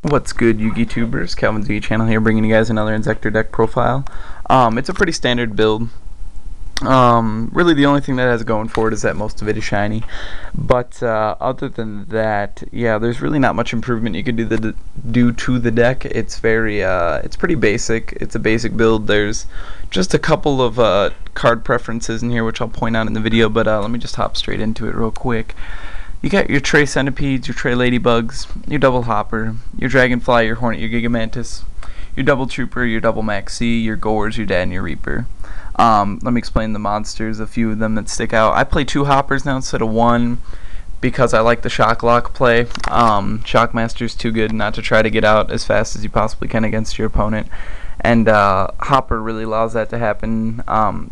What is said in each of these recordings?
What's good, Yugi tubers? Calvin's Yugi channel here, bringing you guys another Inzektor deck profile. It's a pretty standard build. Really the only thing that has going for it is that most of it is shiny. But other than that, yeah, there's really not much improvement you can do to the deck. It's it's pretty basic. It's a basic build. There's just a couple of card preferences in here, which I'll point out in the video. But let me just hop straight into it real quick. You got your Tray Centipedes, your Tray Ladybugs, your Double Hopper, your Dragonfly, your Hornet, your Gigamantis, your Double Trooper, your Double Maxi, your Gores, your Dad, and your Reaper. Let me explain the monsters, a few of them that stick out. I play 2 Hoppers now instead of 1 because I like the Shock Lock play. Shockmaster's too good not to try to get out as fast as you possibly can against your opponent. And Hopper really allows that to happen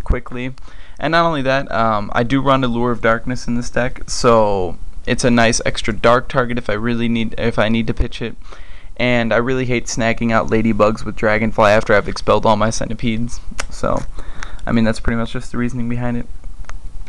quickly. And not only that, I do run Allure of Darkness in this deck, so it's a nice extra dark target if I need to pitch it. And I really hate snagging out Ladybugs with Dragonfly after I've expelled all my Centipedes. So, I mean, that's pretty much just the reasoning behind it.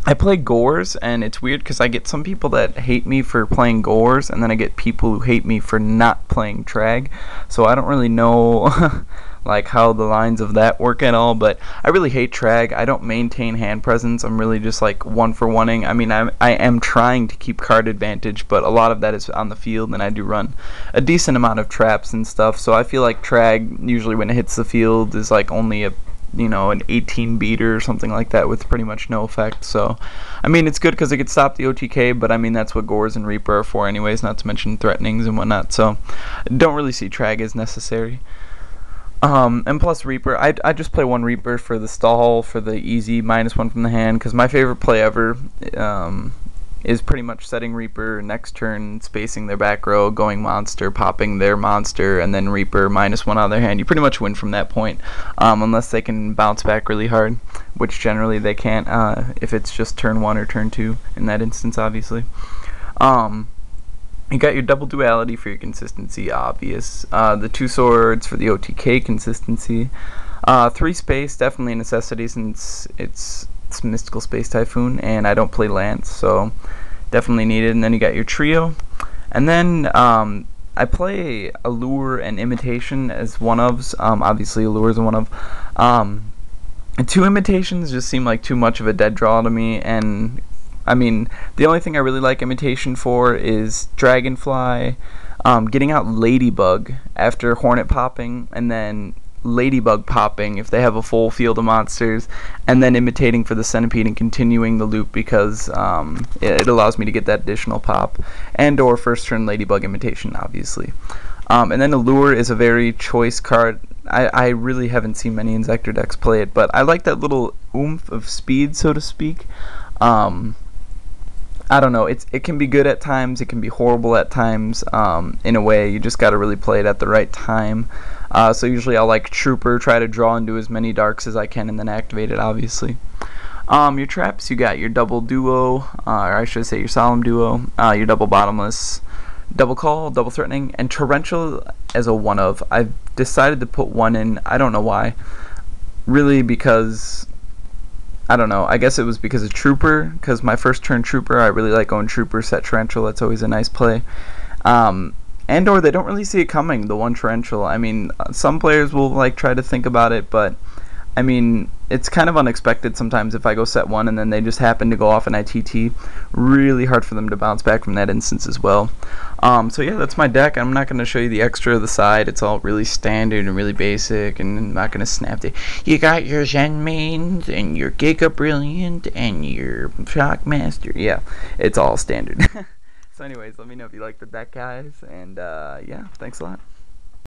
I play Gores, and it's weird because I get some people that hate me for playing Gores, and then I get people who hate me for not playing Trag. So I don't really know like how the lines of that work at all, but I really hate Trag. I don't maintain hand presence. I'm really just like one-for-oneing. I mean, I am trying to keep card advantage, but a lot of that is on the field, and I do run a decent amount of traps and stuff. So I feel like Trag usually when it hits the field is like only a an 18 beater or something like that with pretty much no effect. So I mean, it's good because it could stop the OTK, but I mean that's what Gores and Reaper are for anyways, not to mention threatenings and whatnot. So don't really see Trag as necessary. And plus Reaper, I just play 1 Reaper for the stall, for the easy -1 from the hand, because my favorite play ever is pretty much setting Reaper next turn, spacing their back row, going monster, popping their monster, and then Reaper -1 out of their hand. You pretty much win from that point, unless they can bounce back really hard, which generally they can't if it's just turn 1 or turn 2 in that instance, obviously. You got your Double Duality for your consistency, obvious. The 2 Swords for the OTK consistency. 3 Space, definitely a necessity since it's Mystical Space Typhoon, and I don't play Lance, so definitely needed. And then you got your trio. And then I play Allure and Imitation as one-ofs. Obviously, Allure is a one-of. 2 Imitations just seem like too much of a dead draw to me, and I mean, the only thing I really like Imitation for is Dragonfly, getting out Ladybug after Hornet popping, and then Ladybug popping if they have a full field of monsters, and then imitating for the Centipede and continuing the loop because it allows me to get that additional pop, and or first turn Ladybug Imitation, obviously. And then Allure is a very choice card. I really haven't seen many Inzektor decks play it, but I like that little oomph of speed, so to speak. I don't know, it can be good at times, it can be horrible at times, in a way. You just gotta really play it at the right time. So usually I'll like Trooper, try to draw and do as many darks as I can, and then activate it, obviously. Your traps, you got your Double Duo, or I should say your Solemn Duo, your Double Bottomless, Double Call, Double Threatening, and Torrential as a one-of. I've decided to put 1 in, I don't know why. Really because I don't know, I guess it was because of Trooper, because my first turn Trooper, I really like going Trooper, set Torrential, that's always a nice play. And or they don't really see it coming, the 1 Torrential. I mean, some players will like try to think about it, but I mean, it's kind of unexpected sometimes if I go set 1 and then they just happen to go off an ITT. Really hard for them to bounce back from that instance as well. So yeah, that's my deck. I'm not going to show you the extra of the side. It's all really standard and really basic, and I'm not going to snap it. You got your Zen Mains and your Giga Brilliant and your Shockmaster. Yeah, it's all standard. So anyways, let me know if you like the deck, guys, and yeah, thanks a lot.